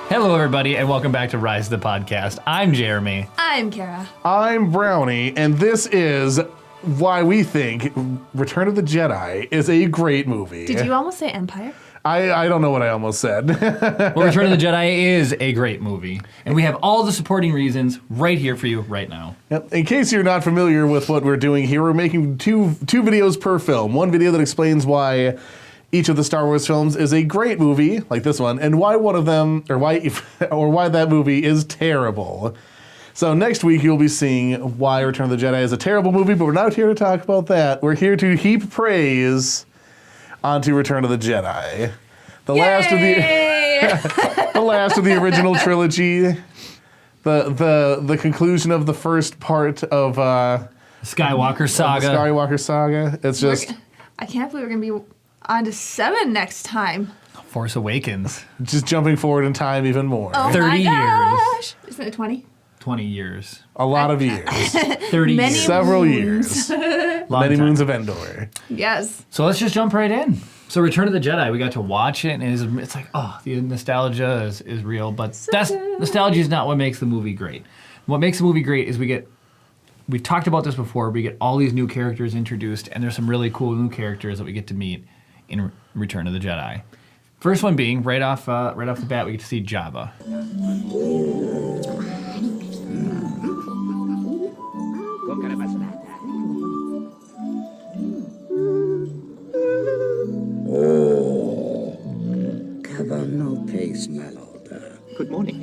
Hello, everybody, and welcome back to Rise the Podcast. I'm Jeremy. I'm Kara. I'm Brownie, and this is why we think Return of the Jedi is a great movie. Did you almost say Empire? I don't know what I almost said. Well, Return of the Jedi is a great movie, and we have all the supporting reasons right here for you right now. Yep. In case you're not familiar with what we're doing here, we're making two videos per film. One video that explains why each of the Star Wars films is a great movie, like this one, and why one of them, or why that movie is terrible. So next week you'll be seeing why Return of the Jedi is a terrible movie, but we're not here to talk about that. We're here to heap praise onto Return of the Jedi. The last of the last of the original trilogy. The conclusion of the first part of Skywalker Saga. The Skywalker Saga. It's just I can't believe we're going to be on to 7 next time. Force Awakens. just jumping forward in time even more. Oh 30 my years. gosh. Isn't it 20? 20 years. A lot of years. 30 Many years. Several moons. years. Long Many time. moons of Endor. Yes. So let's just jump right in. So Return of the Jedi, we got to watch it, and it's like, oh, the nostalgia is real, but nostalgia is not what makes the movie great. What makes the movie great is we've talked about this before, we get all these new characters introduced, and there's some really cool new characters that we get to meet in Return of the Jedi. First one being, right off the bat, we get to see Jabba. Good morning.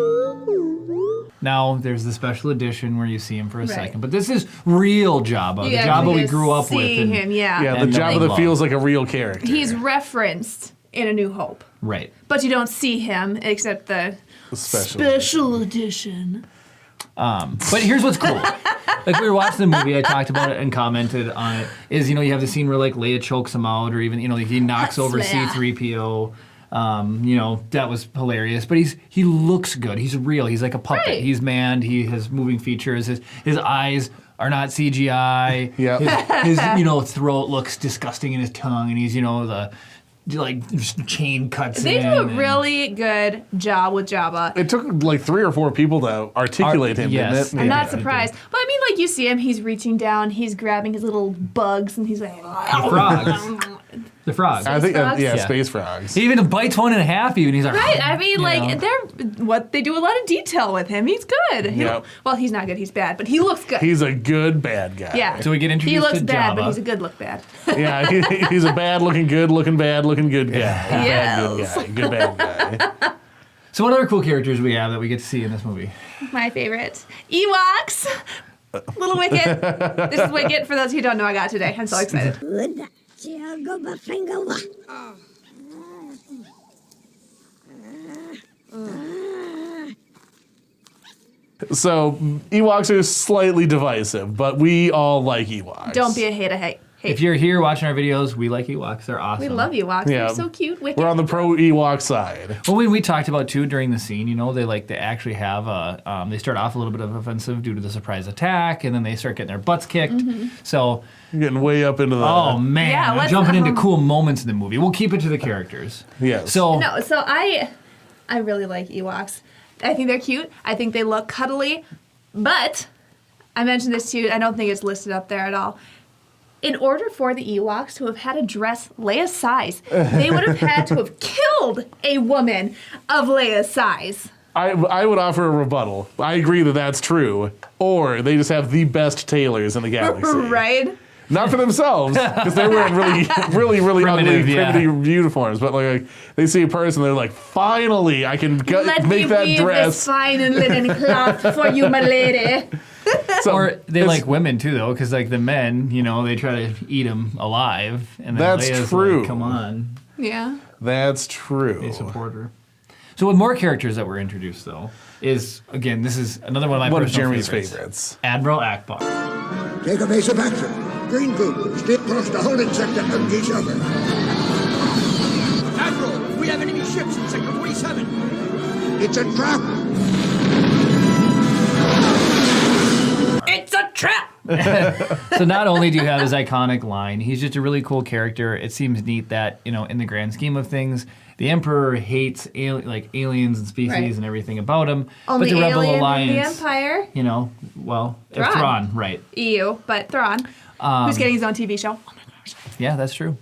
Now, there's the special edition where you see him for a second, but this is real Jabba, the Jabba we grew up with. Seeing him, yeah. Yeah, the And Jabba love. that feels like a real character. He's referenced in A New Hope. Right. But you don't see him except the special edition. But here's what's cool. Like, we were watching the movie, I talked about it and commented on it, is, you have the scene where, like, Leia chokes him out, or even, like, he knocks over Leia. C-3PO. That was hilarious. But he looks good. He's real. He's like a puppet. Right. He's manned. He has moving features. His eyes are not CGI. Yep. His throat looks disgusting in his tongue, and he's, the chain cuts They in. do a and- really good job with Jabba. It took like 3 or 4 people to articulate him, yes. didn't it? I'm Yeah. not surprised. But I mean, like, you see him, he's reaching down, he's grabbing his little bugs, and he's like, The frogs. The frogs. I think, frogs? yeah, Yeah. space frogs. He even bites one in half, even. He's like, right? I mean, you like, know. they do a lot of detail with him. He's good. Yep. Well, he's not good, he's bad, but he looks good. He's a good bad guy. yeah. So we get introduced He looks to bad, Jabba. but he's a good look bad. Yeah, he's a bad looking good looking bad looking good guy. Yes. Bad good guy. Good bad guy. So what other cool characters we have that we get to see in this movie? My favorite. Ewoks. Little Wicket. This is Wicket, for those who don't know I got today. I'm so excited. So Ewoks are slightly divisive, but we all like Ewoks. Don't be a hater. If you're here watching our videos, we like Ewoks. They're awesome. We love Ewoks. Yeah. They're so cute. Wicket. We're on the pro Ewok side. Well, we talked about too during the scene. They actually have they start off a little bit of offensive due to the surprise attack, and then they start getting their butts kicked. So, You're getting way up into the. oh man, Yeah, I'm let's- jumping into cool moments in the movie. We'll keep it to the characters. Yes. So No, so I really like Ewoks. I think they're cute. I think they look cuddly. But I mentioned this to you. I don't think it's listed up there at all. In order for the Ewoks to have had to dress Leia's size, they would have had to have killed a woman of Leia's size. I would offer a rebuttal. I agree that that's true. Or they just have the best tailors in the galaxy. Right? Not for themselves, because they're wearing really ugly, Primitive, yeah. primitive uniforms. But like they see a person, they're like, finally, I can Let make me that weave dress. this fine and linen cloth for you, my lady. So or they it's- like women too, though, because like the men, they try to eat them alive, and then That's Leia's true. Like, come on, Yeah. That's true. they support her. So with more characters that were introduced, though, is again this is another one of my One of personal Jeremy's favorites. favorites. Admiral Akbar. Take evasive action. Green group, stay across the holding sector and each other. Admiral, we have enemy ships in sector 47. It's a trap. It's a trap! So not only do you have his iconic line, he's just a really cool character. It seems neat that, in the grand scheme of things, the Emperor hates aliens and species Right. and everything about him. Only but the Rebel alien Alliance, in the Empire. you know, well, Thrawn. Thrawn, right? EU, but Thrawn, who's getting his own TV show. Oh my gosh. Yeah, that's true.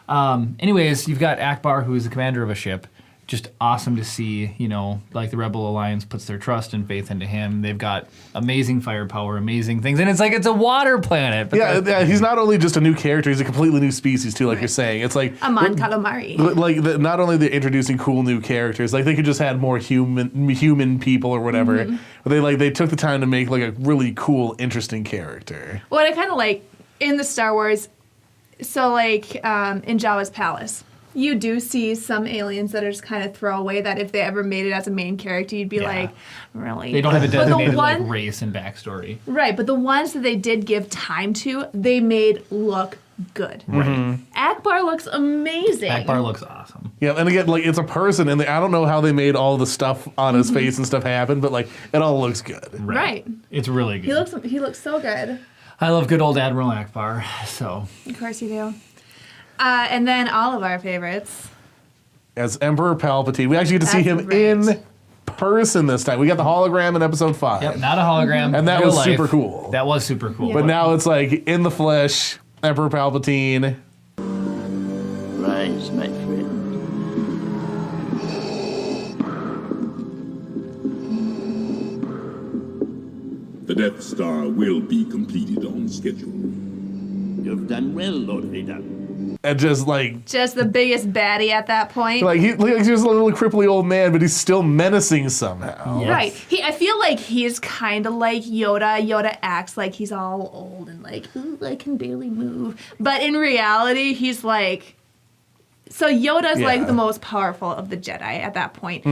Anyways, you've got Akbar, who is the commander of a ship. Just awesome to see, you know, like the Rebel Alliance puts their trust and faith into him. They've got amazing firepower, amazing things, and it's a water planet. But Yeah, he's not only just a new character; he's a completely new species too. Like you're saying, it's like Amon Calamari. not only they're introducing cool new characters, like they could just had more human people or whatever. But they took the time to make like a really cool, interesting character. What I kind of like in the Star Wars, so like in Jabba's palace, you do see some aliens that are just kind of throwaway that if they ever made it as a main character, you'd be Yeah. like, really? they don't have a But the designated one- race and backstory. Right, but the ones that they did give time to, they made look good. Right. Akbar looks amazing. Akbar looks awesome. Yeah, and again, like it's a person, and I don't know how they made all the stuff on his face and stuff happen, but like it all looks good. Right. It's really good. He looks so good. I love good old Admiral Akbar. So Of course you do. And then all of our favorites. As Emperor Palpatine, we actually get to see That's him right. in person this time. We got the hologram in Episode 5. yep, not a hologram. And that real was life. super cool. That was super cool. But now it's like in the flesh, Emperor Palpatine. Rise, my friend. The Death Star will be completed on schedule. You've done well, Lord Vader. And just like Just the biggest baddie at that point. he's just a little cripply old man, but he's still menacing somehow. Right. I feel like he's kind of like Yoda. Yoda acts like he's all old and like, ooh, I can barely move. But in reality, he's like... So Yoda's Yeah. like the most powerful of the Jedi at that point.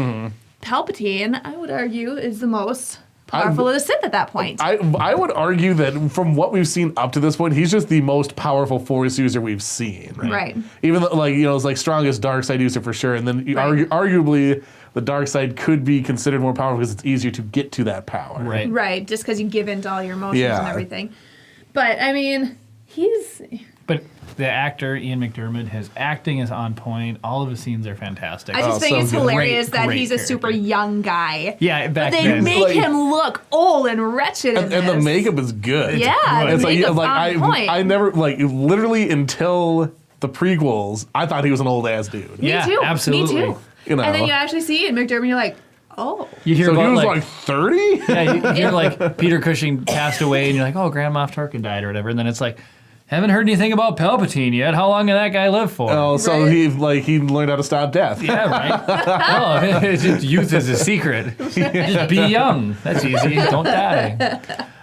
Palpatine, I would argue, is the most powerful of the Sith at that point. I would argue that from what we've seen up to this point, he's just the most powerful Force user we've seen. Right. Even though, like, you know, it's like strongest dark side user for sure, and then Right. arguably the dark side could be considered more powerful because it's easier to get to that power. Right. Right, just because you give in to all your emotions Yeah. and everything. But, I mean, he's... But the actor, Ian McDiarmid, his acting is on point. All of his scenes are fantastic. I just think so it's good. hilarious Great, that great he's a super character. young guy. Yeah, back But they then. make Like- him look old and wretched in And the this. makeup is good. Yeah, the It's like, makeup's like on point. I never, like, literally until the prequels, I thought he was an old ass dude. Me Yeah, too. absolutely. Me too. You know. And then you actually see Ian McDiarmid, and you're like, oh. You hear So he about was like, like 30? yeah, you hear like Peter Cushing passed away, and you're like, oh, Grand Moff Tarkin died or whatever, and then it's like, haven't heard anything about Palpatine yet. How long did that guy live for? Oh, so Right. he learned how to stop death. Yeah, right. Oh, it's just youth is a secret. Just be young. That's easy. Don't die.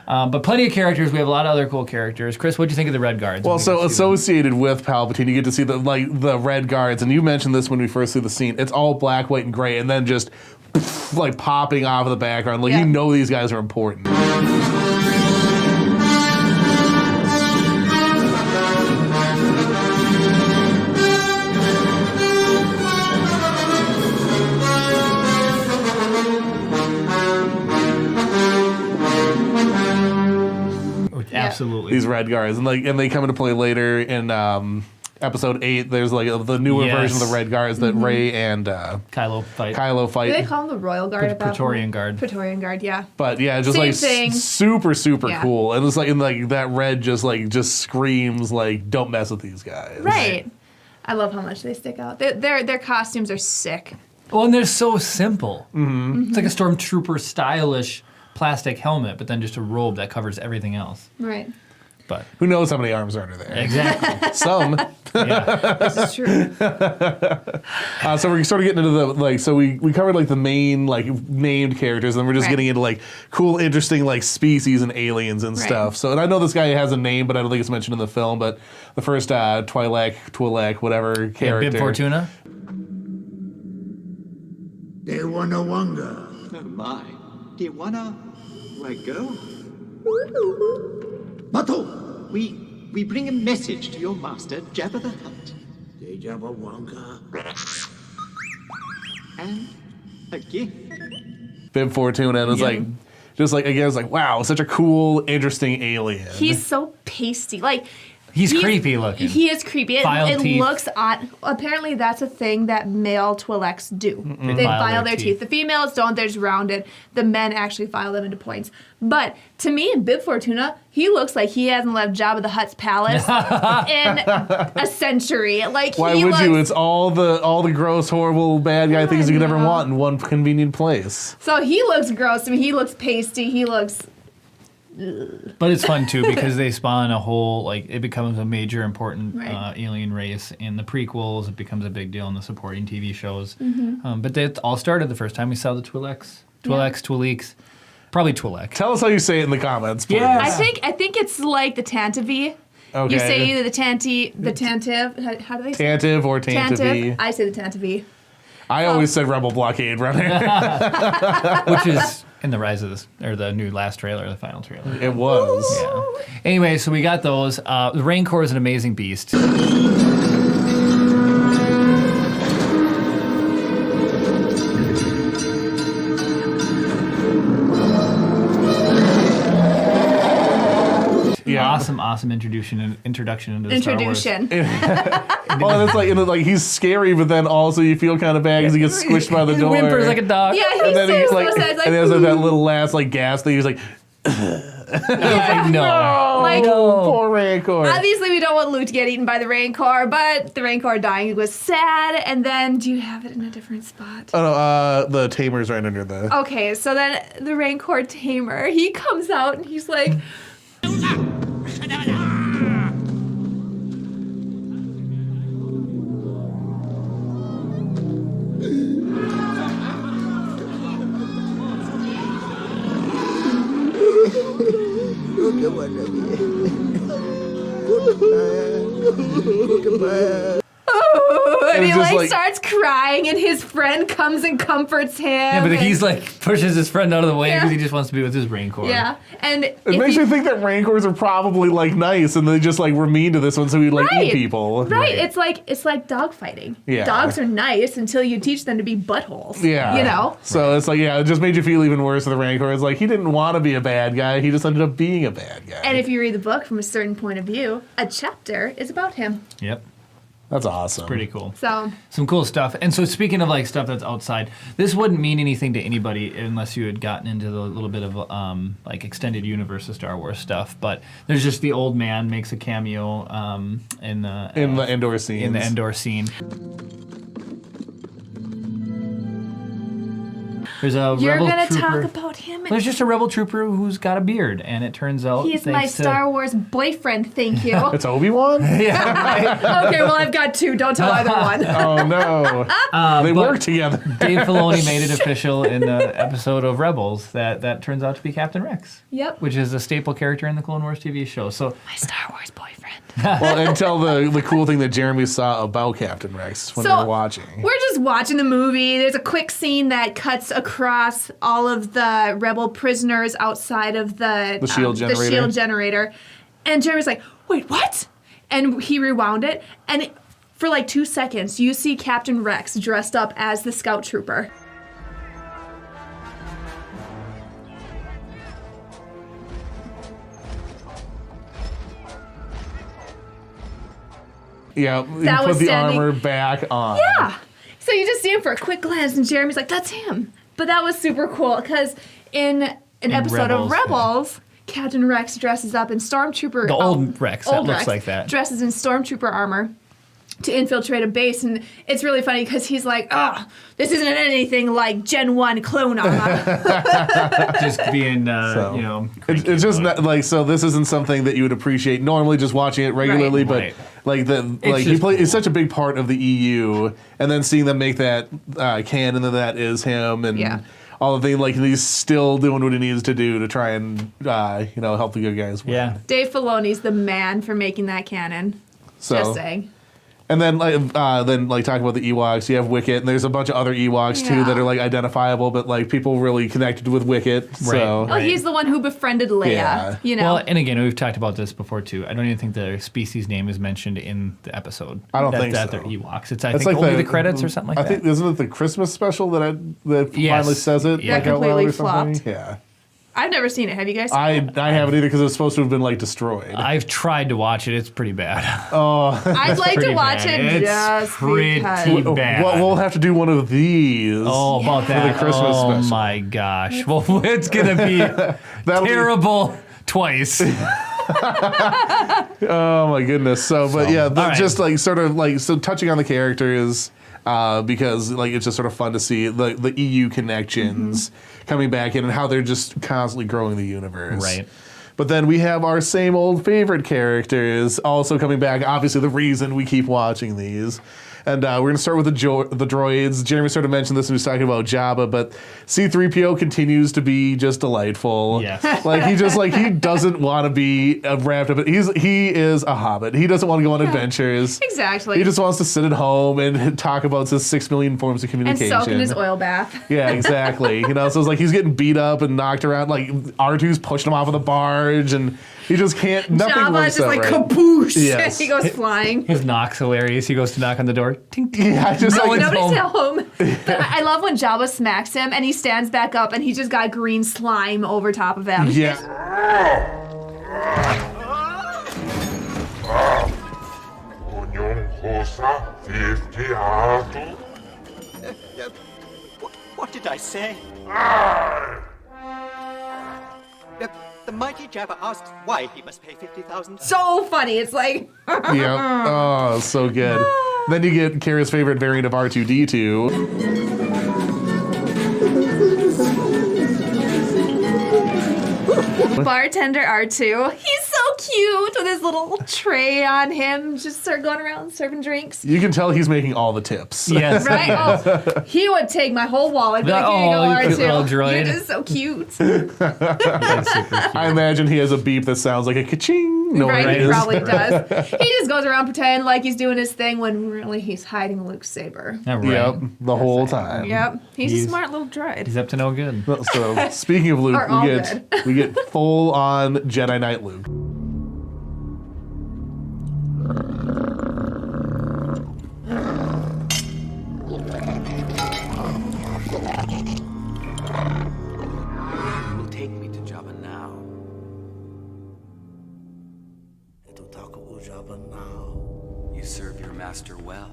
But plenty of characters. We have a lot of other cool characters. Chris, what'd you think of the Red Guards? Well, when we so get to see them? associated with Palpatine, you get to see the Red Guards, and you mentioned this when we first see the scene. It's all black, white, and gray, and then just like popping off of the background. Like Yeah. you know these guys are important. Absolutely. These Red Guards, and they come into play later in Episode 8. There's like the newer Yes. version of the Red Guards that Rey and Kylo fight. Kylo Do fight. they call him the Royal Guard at that Praetorian point? Guard. Praetorian Guard, yeah. But yeah, just Same like thing. super Yeah. cool. And it's like in like that red just screams like don't mess with these guys. Right. I love how much they stick out. Their costumes are sick. Well, and they're so simple. Mm-hmm. It's like a stormtrooper stylish plastic helmet, but then just a robe that covers everything else. Right. But Who knows how many arms are under there? exactly. Some. Yeah. This is true. So we're sort of getting into the like. So we covered like the main like named characters, and then we're just Right. getting into like cool, interesting like species and aliens and Right. stuff. So and I know this guy has a name, but I don't think it's mentioned in the film. But the first Twilek, whatever Yeah, character. Bib Fortuna. They were no longer. Oh my. Do you wanna let go? Bato! We bring a message to your master, Jabba the Hutt. Deja Wonka. And a gift. Bib Fortuna, and it's Yeah. like just like again, it's like wow, such a cool, interesting alien. He's so pasty. Like, He's creepy looking. He is creepy. Filed It teeth. looks odd. Apparently, that's a thing that male Twileks do. They file file their their teeth. The females don't. They're just rounded. The men actually file them into points. But to me, in Bib Fortuna, he looks like he hasn't left Jabba the Hutt's palace in a century. Like Why he would looks, you? It's all the gross, horrible, bad guy things you could ever know. want in one convenient place. So he looks gross to me. He looks pasty. He looks. But it's fun too because they spawn a whole like it becomes a major important Right. alien race in the prequels. It becomes a big deal in the supporting TV shows. But that all started the first time we saw the Twileks, probably Twilek. Tell us how you say it in the comments, please. Yeah. I think it's like the Tantive. Okay. You say either the Tantive. How do they say? Tantive or Tantive. Tantive. I say the Tantive. I always said Rebel Blockade Runner. Which is in the Rise of this or the new last trailer, the final trailer. It was. Yeah. Anyway, so we got those. The Rancor is an amazing beast. Yeah. Awesome introduction into the Star Wars. Oh, and it's like he's scary, but then also you feel kind of bad because he gets squished by the He door. whimpers like a dog. Yeah, he And then he's seriously like, says like, and there's like that little last like gas thing. He's like, Like, no. Like, poor Rancor. obviously we don't want Luke to get eaten by the Rancor, but the Rancor dying was sad. And then, do you have it in a different spot? Oh no, the tamer's right under the. Okay, so then the Rancor tamer, he comes out and he's like, and he it's just like starts crying, and his friend comes and comforts him. Yeah, but and- he's like pushes his friend out of the way Yeah. because he just wants to be with his Rancor. yeah, and It makes me think that Rancors are probably like nice, and they just like were mean to this one, so he'd like eat people. Right. It's like dog fighting. Yeah. Dogs are nice until you teach them to be buttholes. Yeah. You know? So it's like, yeah, it just made you feel even worse for the Rancor. It's like he didn't want to be a bad guy, he just ended up being a bad guy. And if you read the book from a certain point of view, a chapter is about him. Yep. That's awesome. Pretty cool. So Some cool stuff. And so speaking of like stuff that's outside, this wouldn't mean anything to anybody unless you had gotten into the little bit of like extended universe of Star Wars stuff. But there's just the old man makes a cameo in the Endor scene. in the Endor scene. There's a you're rebel gonna trooper. talk about him. There's just a rebel trooper who's got a beard, and it turns out He's my thanks to- Star Wars boyfriend, thank you. Okay, It's Obi-Wan? well I've got two. Don't tell either one. Oh no. They but- work together. Dave Filoni made it official in the episode of Rebels that turns out to be Captain Rex. Yep. Which is a staple character in the Clone Wars TV show. So My Star Wars boyfriend. Well, and tell the cool thing that Jeremy saw about Captain Rex when they were watching. We're just watching the movie. There's a quick scene that cuts across all of the rebel prisoners outside of the shield generator. The shield generator. And Jeremy's like, wait, what? And he rewound it. And for like 2 seconds, you see Captain Rex dressed up as the scout trooper. Yeah, you That put was the standing- armor back on. Yeah. So you just see him for a quick glance, and Jeremy's like, that's him. But that was super cool because in an episode Rebels, of Rebels, Captain Rex dresses up in Stormtrooper. The old Rex that looks Rex like that. dresses in Stormtrooper armor to infiltrate a base, and it's really funny because he's like, "Oh, this isn't anything like Gen 1 clone armor." just being, So, you know, It's cranky just about it. not, like, so this isn't something that you would appreciate normally just watching it regularly, but Right. like just he's such a big part of the EU, and then seeing them make that canon that is him, and Yeah. all the things, like he's still doing what he needs to do to try and help the good guys win. Yeah. Dave Filoni's the man for making that canon. So Just saying. and then talking about the Ewoks, you have Wicket, and there's a bunch of other Ewoks too Yeah. that are like identifiable, but like people really connected with Wicket. So Oh, he's the one who befriended Leia. Yeah. You know. Well, and again, we've talked about this before too. I don't even think the species name is mentioned in the episode. I don't that, think that so. they're Ewoks. It's I It's think like only the credits or something like I that. think isn't it the Christmas special that Yes. finally says it Yeah. like out loud Completely or something? flopped. Yeah. I've never seen it. Have you guys seen I it? haven't either because it was supposed to have been like destroyed. I've tried to watch it. It's pretty bad. I'd like to Pretty watch bad. it It's just pretty because. bad. We'll have to do one of these. Oh, about For that. the Christmas oh special. my gosh. Well, it's going to be That'll be- terrible twice. Oh my goodness. So, but yeah, all right. just like sort of like so touching on the characters because like it's just sort of fun to see the EU connections coming back in and how they're just constantly growing the universe. Right. But then we have our same old favorite characters also coming back. Obviously, the reason we keep watching these. And we're going to start with the droids. Jeremy sort of mentioned this when he was talking about Jabba, but C-3PO continues to be just delightful. Yes. Like he doesn't want to be wrapped up. He is a hobbit. He doesn't want to go on adventures. Exactly. He just wants to sit at home and talk about his 6 million forms of and communication. soak in his oil bath. Yeah, exactly. So it's like he's getting beat up and knocked around. Like R2's pushing him off of the barge, and he just can't. Nothing Jabba's works just out like right. kaboosh. Yes. He goes flying. His knock's hilarious. He goes to knock on the door. Tink, tink. Yeah, just like Nobody's at home. But I love when Jabba smacks him and he stands back up and he's just got green slime over top of him. yeah. What did I say? The mighty Jabba asks why he must pay 50,000. So funny. It's like, Yeah. Oh, so good. Then you get Kara's favorite variant of R2D2. Bartender R2. He's so cute with his little tray on him. Just start going around serving drinks. You can tell he's making all the tips. Yes. Right? Oh, he would take my whole wallet. Be like, here you go, Oh, you cute little R2. droid. You're just so cute. That's super cute. I imagine he has a beep that sounds like a ka-ching noise. Right, he probably does. He just goes around pretending like he's doing his thing when really he's hiding Luke's saber. Yeah, right. Yep, the whole time. Yep, he's a He's- smart little droid. He's up to no good. So speaking of Luke, Or all we get full on Jedi Knight Luke. Will take me to Jabba now. You serve your master well.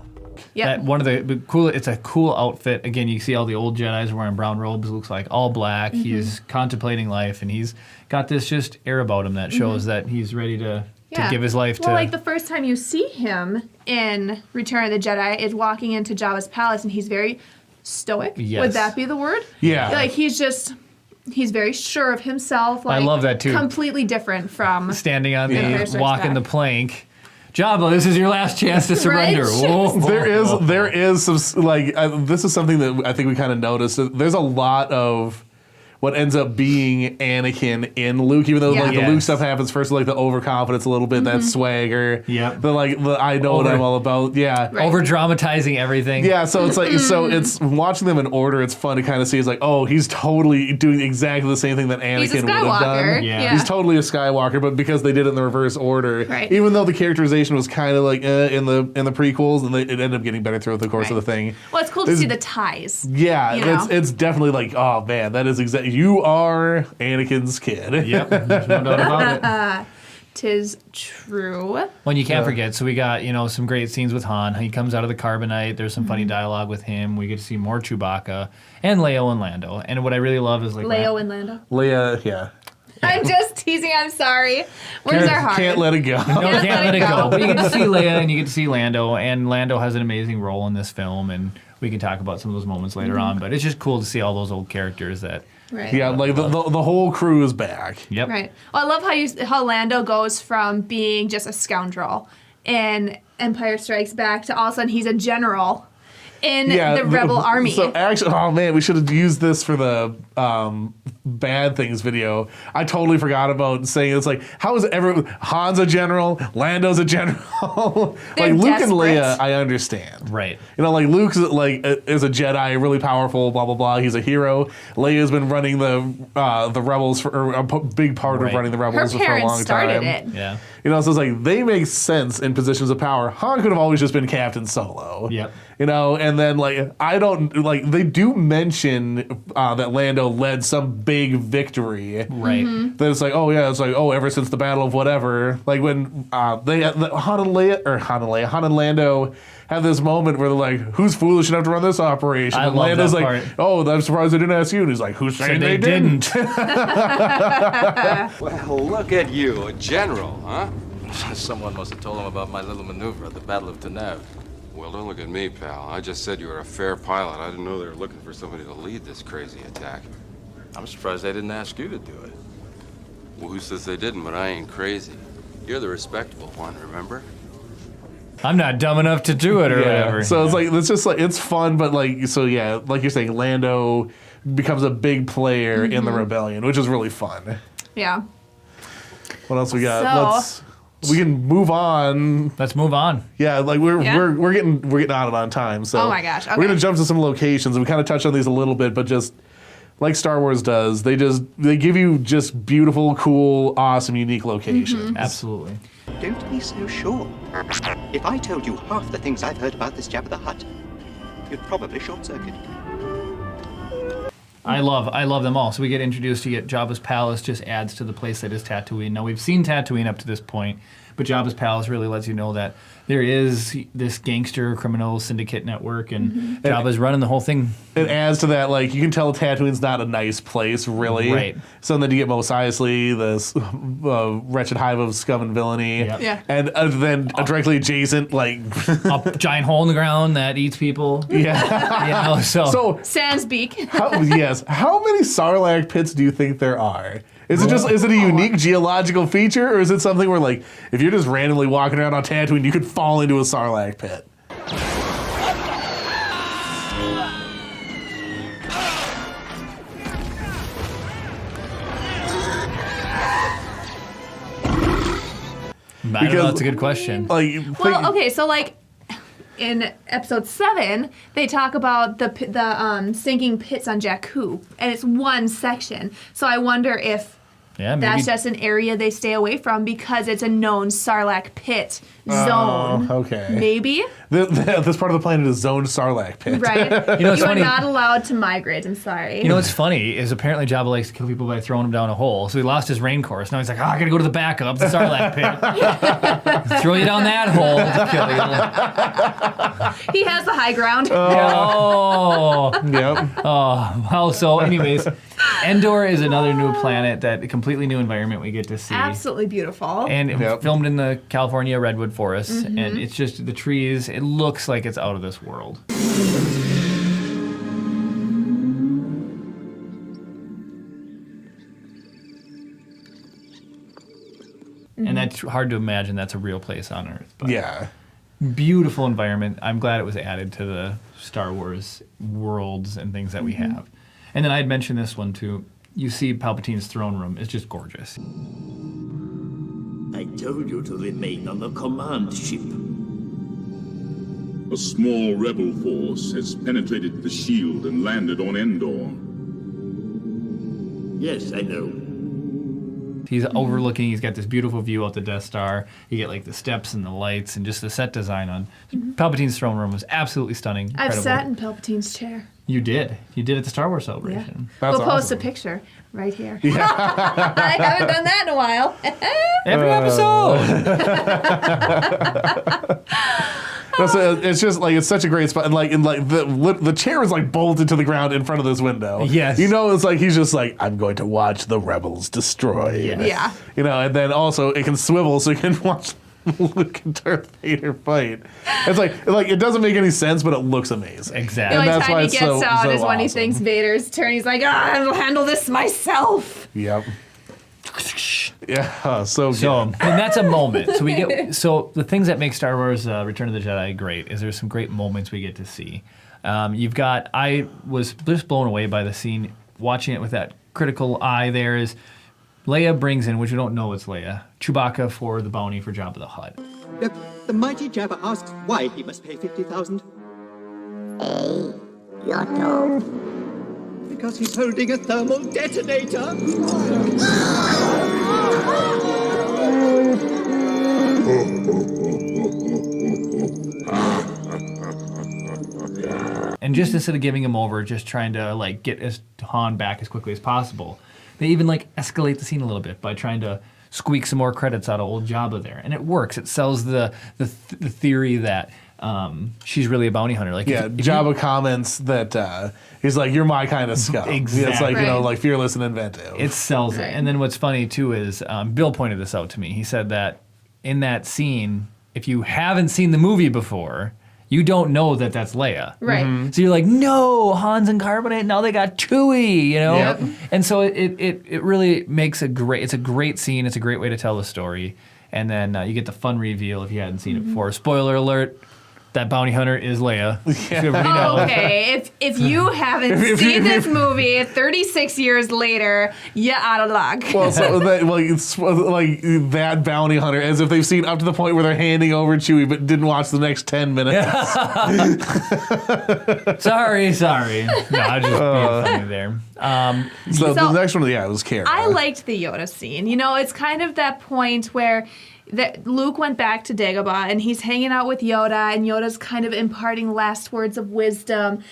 Yep. That one of the cool. It's a cool outfit. Again, you see all the old Jedi's wearing brown robes. Looks like all black. He's contemplating life, and he's got this just air about him that shows that he's ready to give his life to. Well, like the first time you see him in Return of the Jedi is walking into Jabba's palace, and he's very stoic. Yes. Would that be the word? Yeah. Like he's very sure of himself. Like, I love that, too. Completely different from. standing on Empire the Strikes walking Back. the plank. Jabba, this is your last chance to surrender. Right? Whoa. There is some like this is something that I think we kind of noticed. There's a lot of what ends up being Anakin in Luke, even though Yeah. like the Yes. Luke stuff happens first, like the overconfidence a little bit, that swagger. Yep. The I know what Over- I'm all about. Yeah. Right. Over dramatizing everything. Yeah, so it's like so it's watching them in order. It's fun to kind of see. It's like, oh, he's totally doing exactly the same thing that Anakin He's a would have Skywalker. done. Yeah. He's totally a Skywalker, but because they did it in the reverse order, Right. even though the characterization was kind of like in the prequels, and it ended up getting better throughout the course of the thing. Well, it's cool to see the ties. Yeah, You know? it's definitely like, oh man, that is exactly you are Anakin's kid. Yep. There's no doubt about it. Tis true. Well, you can't forget. So we got some great scenes with Han. He comes out of the carbonite. There's some funny dialogue with him. We get to see more Chewbacca and Leo and Lando. And what I really love is like Leo and Lando. Leia, yeah. I'm just teasing. I'm sorry. Where's our heart? Can't let it go. No, Can't can't let it go. go. But you get to see Leia and you get to see Lando, and Lando has an amazing role in this film, and we can talk about some of those moments later on. But it's just cool to see all those old characters that. Right. Yeah, like the whole crew is back. Yep. Right. Well, I love how Lando goes from being just a scoundrel in Empire Strikes Back to all of a sudden he's a general in the rebel army. So actually, oh man, we should have used this for the bad things video. I totally forgot about saying it's like, how is everyone? Han's a general, Lando's a general. They're like Luke and desperate. Leia, I understand. Right. Like Luke's like is a Jedi, really powerful, blah blah blah. He's a hero. Leia's been running the rebels for or a big part Right. of running the Her rebels for a parents long started time. it. Yeah. You know, so it's like they make sense in positions of power. Han could have always just been Captain Solo. Yep. You know, and then like I don't like they do mention that Lando led some big victory. Right. Then it's like, oh yeah, it's like, oh, ever since the Battle of whatever, like when Han and Lando have this moment where they're like, who's foolish enough to run this operation? I And love Lando's that like, part. oh, I'm surprised they didn't ask you. And he's like, who's saying they didn't? Well, look at you, a general, huh? Someone must have told him about my little maneuver at the Battle of Tanev. Well, don't look at me, pal. I just said you were a fair pilot. I didn't know they were looking for somebody to lead this crazy attack. I'm surprised they didn't ask you to do it. Well, who says they didn't, but I ain't crazy. You're the respectable one, remember? I'm not dumb enough to do it or whatever. So it's like it's just like it's fun, but like so yeah, like you're saying, Lando becomes a big player in the rebellion, which is really fun. Yeah. What else we got? We can move on. Let's move on. Yeah, like we're getting on time. So Oh my gosh, okay. we're gonna jump to some locations, and we kind of touched on these a little bit, but just like Star Wars does, they give you just beautiful, cool, awesome, unique locations. Absolutely. Don't be so sure. If I told you half the things I've heard about this Jabba the Hutt, you'd probably short-circuit. I love them all. So we get introduced. You get Jabba's palace, just adds to the place that is Tatooine. Now we've seen Tatooine up to this point, but Jabba's palace really lets you know that there is this gangster criminal syndicate network, and Jabba's running the whole thing. It adds to that, like, you can tell Tatooine's not a nice place, really. Right. So then you get Mos Eisley, this wretched hive of scum and villainy. Yep. Yeah. And then directly adjacent, like... A giant hole in the ground that eats people. yeah. You know, So, Sans beak. how many Sarlacc pits do you think there are? Is it a unique geological feature, or is it something where, like, if you're just randomly walking around on Tatooine, you could fall into a Sarlacc pit? I don't know, that's a good question. Well, okay, so like in episode 7, they talk about the sinking pits on Jakku, and it's one section. So I wonder if that's just an area they stay away from because it's a known Sarlacc pit zone. Okay. Maybe. This part of the planet is zoned Sarlacc pit. Right. You know, it's you funny. are not allowed to migrate. I'm sorry. You know what's funny is apparently Jabba likes to kill people by throwing them down a hole. So he lost his Rancor. So now he's like, I gotta go to the backup, the Sarlacc pit. Throw you down that hole to kill you. He has the high ground. Oh. Yep. Oh. Well, so anyways, Endor is another new planet, that a completely new environment we get to see. Absolutely beautiful. And it was filmed in the California redwood forest, and it's just the trees. It looks like it's out of this world. And that's hard to imagine that's a real place on Earth. But Yeah. beautiful environment. I'm glad it was added to the Star Wars worlds and things that we have. And then I had mentioned this one too. You see Palpatine's throne room. It's just gorgeous. I told you to remain on the command ship. A small rebel force has penetrated the shield and landed on Endor. Yes, I know. He's overlooking, he's got this beautiful view out the Death Star. You get like the steps and the lights and just the set design on. Palpatine's throne room was absolutely stunning. I've Incredible. sat in Palpatine's chair. You did. You did at the Star Wars celebration. That's We'll post awesome. a picture right here. I haven't done that in a while. Every episode. It's just like it's such a great spot, and the chair is like bolted to the ground in front of this window. Yes. You know, it's like he's just like, I'm going to watch the rebels destroyed. Yes. Yeah. You know, and then also it can swivel so you can watch Luke and Darth Vader fight. It's like it doesn't make any sense, but it looks amazing. Exactly. The And only that's time why he it's gets so- out so is when he awesome. thinks Vader's turn. He's like, I'll handle this myself. Yep. Yeah. So So, good. and that's a moment. So we get the things that make Star Wars Return of the Jedi great is there's some great moments we get to see. I was just blown away by the scene, watching it with that critical eye. There is Leia brings in, which we don't know it's Leia, Chewbacca for the bounty for Jabba the Hutt. The mighty Jabba asks why he must pay 50,000. Because he's holding a thermal detonator. And just instead of giving him over, just trying to like get Han back as quickly as possible, they even like escalate the scene a little bit by trying to squeak some more credits out of old Jabba there, and it works. It sells the theory that she's really a bounty hunter. Like Jabba comments that he's like, "You're my kind of scum." Exactly. It's like, Right. like fearless and inventive. It sells it. And then what's funny too is Bill pointed this out to me. He said that in that scene, if you haven't seen the movie before, you don't know that that's Leia. Right. So you're like, no, Han's in carbonate. Now they got Chewie, you know. Yep. And so it really makes it's a great scene. It's a great way to tell the story. And then you get the fun reveal if you hadn't seen it before. Spoiler alert. That bounty hunter is Leia. Everybody knows. Okay, if you haven't seen this movie 36 years later, you're out of luck. Well, so it's like that bounty hunter, as if they've seen up to the point where they're handing over Chewie, but didn't watch the next 10 minutes. Sorry. No, I just being funny there. So the next one, it was Cara. I liked the Yoda scene. You know, it's kind of that point where Luke went back to Dagobah and he's hanging out with Yoda, and Yoda's kind of imparting last words of wisdom.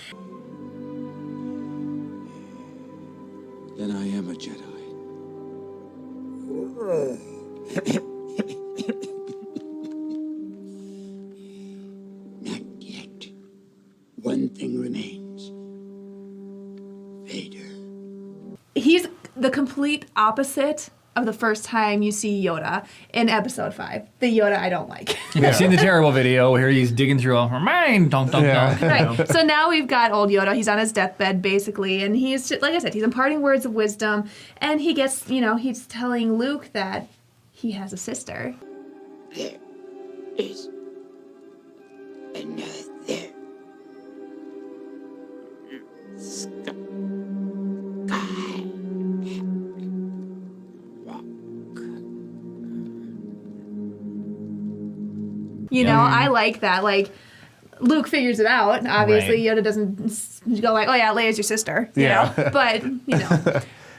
Then I am a Jedi. Not yet. One thing remains. Vader. He's the complete opposite of the first time you see Yoda in Episode 5. The Yoda I don't like. You've seen the terrible video where he's digging through all her mind. Dunk. Right. So now we've got old Yoda. He's on his deathbed, basically, and he's just, like I said, he's imparting words of wisdom, and he gets, he's telling Luke that he has a sister. There is another I like that. Like, Luke figures it out. Obviously, Yoda doesn't go like, "Oh yeah, Leia's your sister." You know? But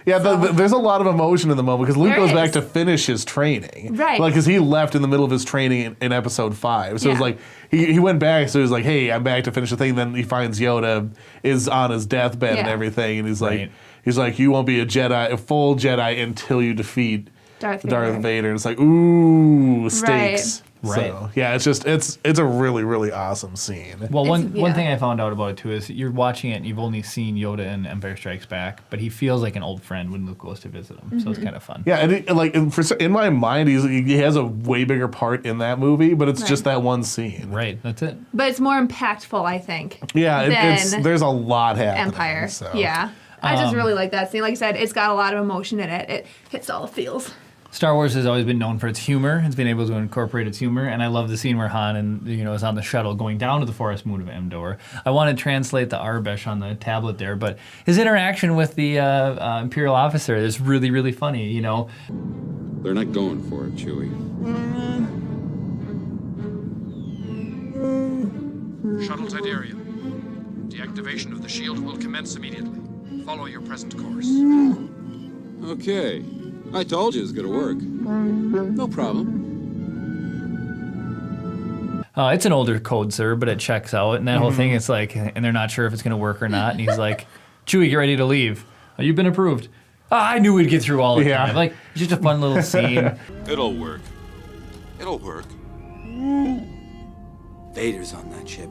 Yeah, there's a lot of emotion in the moment because Luke There goes is. back to finish his training. Right. Like, because he left in the middle of his training in Episode 5. So it was Yeah. like, he went back, so he was like, hey, I'm back to finish the thing. Then he finds Yoda is on his deathbed and Yeah. everything. And he's Right. like, you won't be a full Jedi until you defeat Darth Vader. And it's like, ooh, stakes. Right. So, yeah, it's a really, really awesome scene. Well, one yeah. thing I found out about it too is you're watching it and you've only seen Yoda in Empire Strikes Back, but he feels like an old friend when Luke goes to visit him. So it's kind of fun. Yeah, and in my mind, he has a way bigger part in that movie, but it's just that one scene. Right, that's it. But it's more impactful, I think. Yeah, than there's a lot happening. Empire. So. Yeah. I just really like that scene. Like I said, it's got a lot of emotion in it. It hits all the feels. Star Wars has always been known for its humor. It's been able to incorporate its humor, and I love the scene where Han is on the shuttle going down to the forest moon of Endor. I want to translate the Arbesh on the tablet there, but his interaction with the Imperial officer is really, really funny. They're not going for it, Chewie. Shuttle Tidarium. Deactivation of the shield will commence immediately. Follow your present course. Okay. I told you it was gonna work. No problem. It's an older code, sir, but it checks out. And that whole thing, it's like, and they're not sure if it's going to work or not. And he's like, Chewie, get ready to leave. Oh, you've been approved. Oh, I knew we'd get through all the time. Like, it's just a fun little scene. It'll work. It'll work. Vader's on that ship.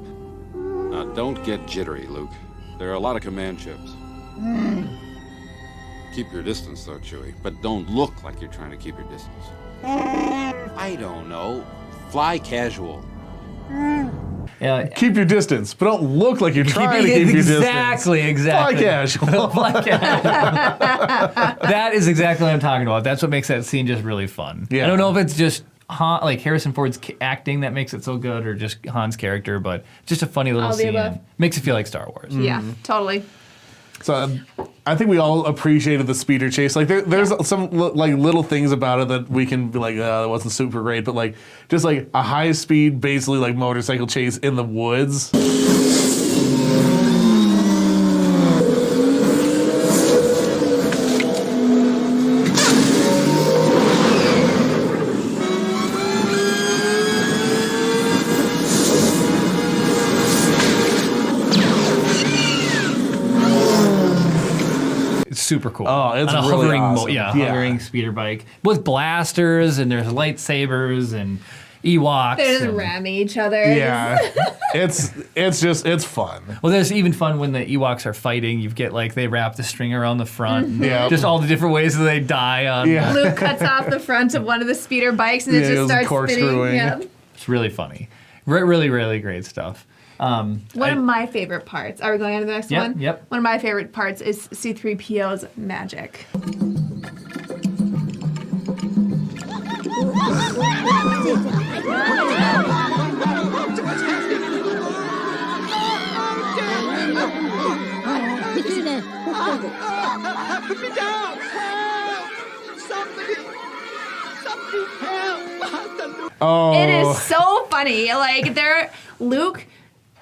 Now, don't get jittery, Luke. There are a lot of command chips. Keep your distance, though, Chewie. But don't look like you're trying to keep your distance. I don't know. Fly casual. Yeah. Keep your distance, but don't look like you're trying to keep your distance. Exactly. Fly casual. Fly casual. That is exactly what I'm talking about. That's what makes that scene just really fun. Yeah. I don't know if it's just like Harrison Ford's acting that makes it so good, or just Han's character, but just a funny little All the scene. above. Makes it feel like Star Wars. Yeah, totally. So I think we all appreciated the speeder chase. Like there's some like little things about it that we can be like, that wasn't super great, but like just like a high speed, basically like motorcycle chase in the woods. super cool. Oh, it's on a really hovering, awesome. hovering speeder bike with blasters, and there's lightsabers and Ewoks. They're just and, ramming each other. Yeah, it's fun. well, there's even fun when the Ewoks are fighting. You get like they wrap the string around the front. And Yeah. just all the different ways that they die on. Yeah. Luke cuts off the front of one of the speeder bikes and it Yeah, it just was starts corkscrewing. spinning. Yeah. It's really funny. Really, really great stuff. One of my favorite parts. Are we going on to the next one? Yep. One of my favorite parts is C-3PO's magic. Put me down! Help! Somebody help! Master Luke! Oh, It is so funny. Like they're Luke,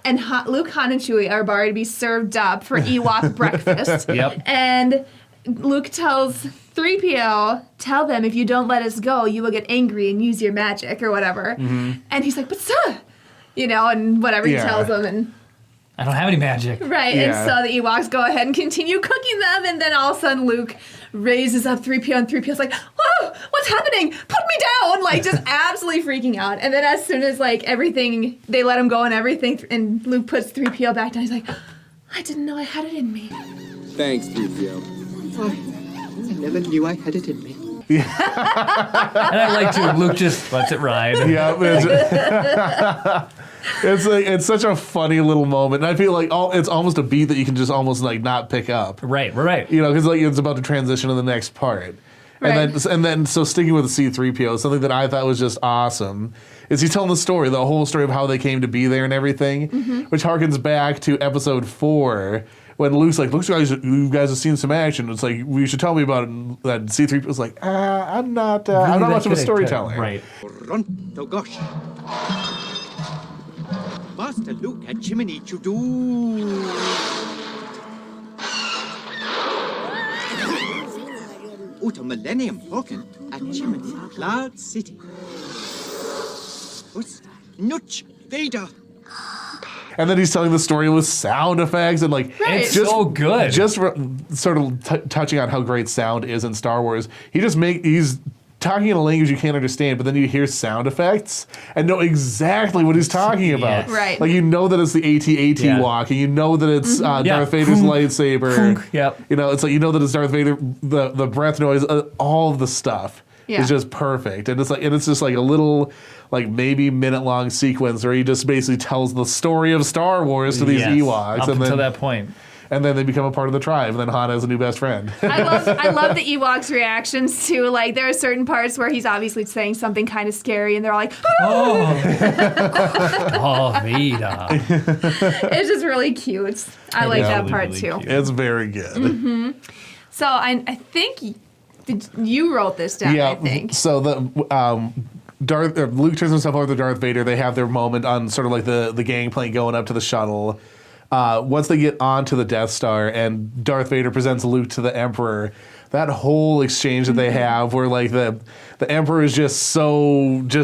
Han, and Chewie are about to be served up for Ewok breakfast. Yep. And Luke tells 3PO, tell them if you don't let us go, you will get angry and use your magic or whatever. And he's like, but sir, and whatever he Yeah. tells them. And I don't have any magic. right, Yeah. and so the Ewoks go ahead and continue cooking them, and then all of a sudden Luke raises up 3PO, and 3PO's like, whoa, what's happening? Put me down! Like, just absolutely freaking out. And then as soon as, like, everything, they let him go and everything, and Luke puts 3PO back down, he's like, I didn't know I had it in me. Thanks, 3PO. I never knew I had it in me. And I like to. Luke just lets it ride. yeah. It's such a funny little moment, and I feel like it's almost a beat that you can just almost like not pick up. Right. Right. Because like it's about to transition to the next part. Right. And then so sticking with the C-3PO, something that I thought was just awesome is he's telling the whole story of how they came to be there and everything, which harkens back to episode 4 when Luke's like, you guys have seen some action. It's like, you should tell me about it. And that C-3PO's like, I'm not much of a storyteller. Right. Pronto, gosh. Master Luke had chimney to do. Uto Millennium Falcon at Chimney Cloud City. What's Nutch Vader? And then he's telling the story with sound effects and like Right. It's so good. Just sort of touching on how great sound is in Star Wars. He's talking in a language you can't understand, but then you hear sound effects and know exactly what he's talking about. Yes. Right. Like you know that it's the AT-AT Yeah. walk, and you know that it's Darth Vader's Kunk. lightsaber. Kunk. Yep. It's like you know that it's Darth Vader. The breath noise, all of the stuff Yeah. is just perfect, and it's just like a little like maybe minute-long sequence where he just basically tells the story of Star Wars to these Yes. Ewoks, Up and until then that point. and then they become a part of the tribe, and then Han has a new best friend. I love the Ewoks' reactions too. Like there are certain parts where he's obviously saying something kind of scary, and they're all like, Oh, Vader. it's just really cute. I like that really, part really too. cute. It's very good. So I think you wrote this down. I think. So the Luke turns himself over to Darth Vader. They have their moment on sort of like the gangplank going up to the shuttle. Once they get onto the Death Star and Darth Vader presents Luke to the Emperor, that whole exchange that they have where like the Emperor is just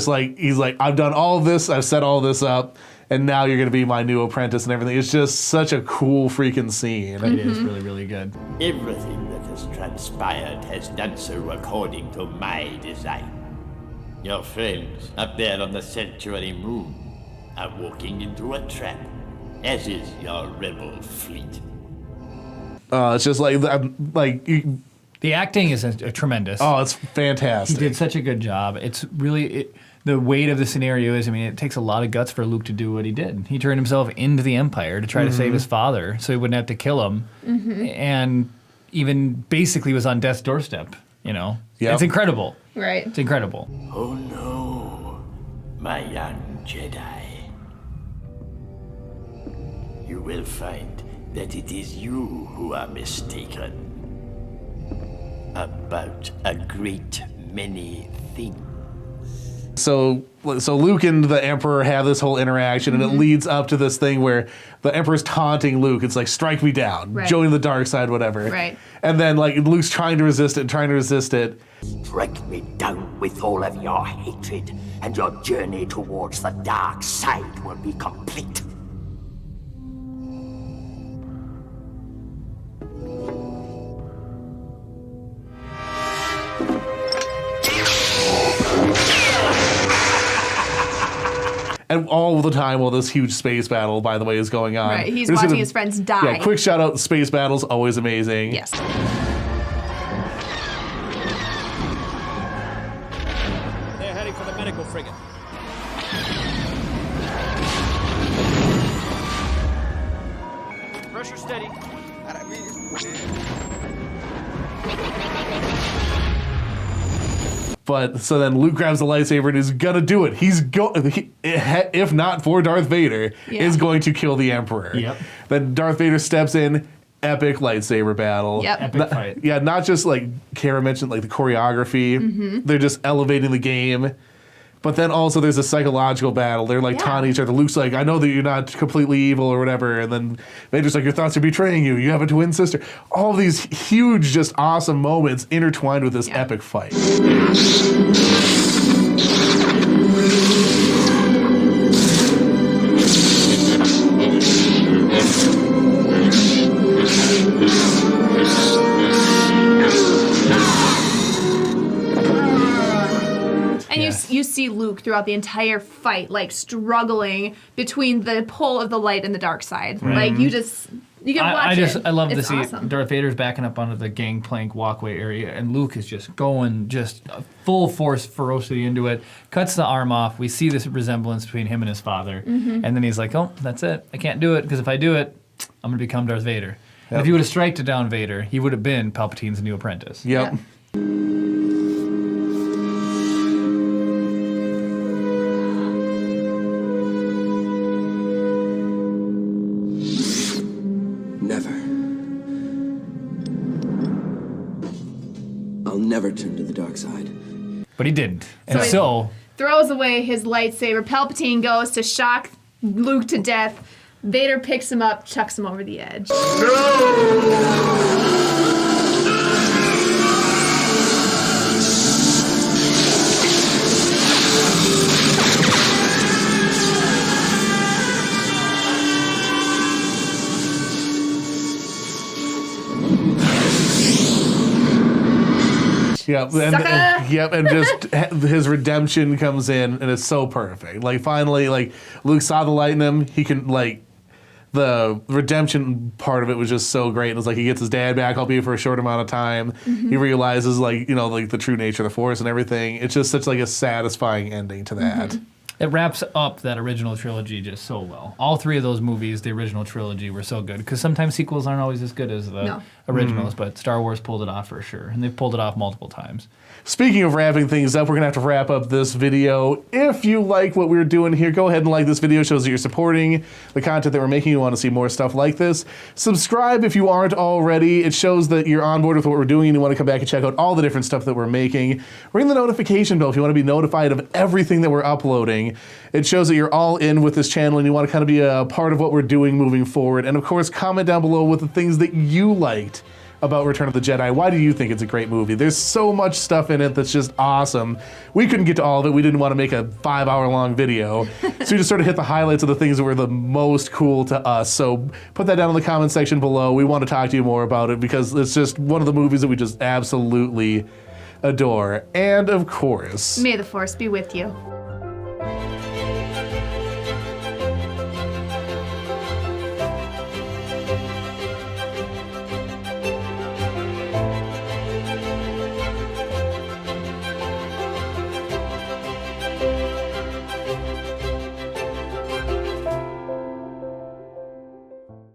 like he's like, I've done all of this, I've set all this up, and now you're gonna be my new apprentice and everything. It's just such a cool freaking scene. It is really, really good. Everything that has transpired has done so according to my design. Your friends up there on the Sanctuary Moon are walking into a trap, as is your rebel fleet. It's just like The acting is tremendous. oh, it's fantastic. He did such a good job. It's really the weight of the scenario is. I mean, it takes a lot of guts for Luke to do what he did. He turned himself into the Empire to try to save his father, so he wouldn't have to kill him, and even basically was on death's doorstep. Yep. It's incredible. Right. It's incredible. Oh no, my young Jedi. You will find that it is you who are mistaken about a great many things. So Luke and the Emperor have this whole interaction, and it leads up to this thing where the Emperor's taunting Luke. It's like, strike me down, Right. join the dark side, whatever. Right. And then like Luke's trying to resist it. Strike me down with all of your hatred, and your journey towards the dark side will be complete. And all the time while this huge space battle, by the way, is going on. Right, he's watching his friends die. Yeah, quick shout out, space battles, always amazing. Yes. They're heading for the medical frigate. Pressure steady. But so then Luke grabs the lightsaber and is gonna do it. If not for Darth Vader, is going to kill the Emperor. Yep. Then Darth Vader steps in, epic lightsaber battle. Yep. Epic fight. Yeah, not just like Kara mentioned, like the choreography. They're just elevating the game. But then also there's a psychological battle. They're like taunting each other. Luke's like, I know that you're not completely evil or whatever. And then Vader's like, your thoughts are betraying you. You have a twin sister. All these huge, just awesome moments intertwined with this epic fight. And you see Luke throughout the entire fight, like struggling between the pull of the light and the dark side. Right. Like you can watch it. I love to It's see awesome. Darth Vader's backing up onto the gangplank walkway area, and Luke is just going full force ferocity into it. Cuts the arm off. We see this resemblance between him and his father, and then he's like, "Oh, that's it. I can't do it because if I do it, I'm gonna become Darth Vader." And if he would have striked down Vader, he would have been Palpatine's new apprentice. Yep. Never. I'll never turn to the dark side. But he didn't. And he so throws away his lightsaber. Palpatine goes to shock Luke to death. Vader picks him up, chucks him over the edge. Yep, and just his redemption comes in, and it's so perfect. Like finally, like Luke saw the light in him. He can the redemption part of it was just so great. It was like he gets his dad back, albeit for a short amount of time. He realizes like the true nature of the Force and everything. It's just such like a satisfying ending to that. it wraps up that original trilogy just so well. All three of those movies, the original trilogy, were so good. Because sometimes sequels aren't always as good as the originals, but Star Wars pulled it off for sure. And they've pulled it off multiple times. Speaking of wrapping things up, we're going to have to wrap up this video. If you like what we're doing here, go ahead and like this video. It shows that you're supporting the content that we're making. You want to see more stuff like this. Subscribe if you aren't already. It shows that you're on board with what we're doing and you want to come back and check out all the different stuff that we're making. Ring the notification bell if you want to be notified of everything that we're uploading. It shows that you're all in with this channel and you want to kind of be a part of what we're doing moving forward. And of course, comment down below with the things that you liked about Return of the Jedi. Why do you think it's a great movie? There's so much stuff in it that's just awesome. We couldn't get to all of it. We didn't want to make a 5-hour-long video. So we just sort of hit the highlights of the things that were the most cool to us. So put that down in the comment section below. We want to talk to you more about it because it's just one of the movies that we just absolutely adore. And of course, may the Force be with you.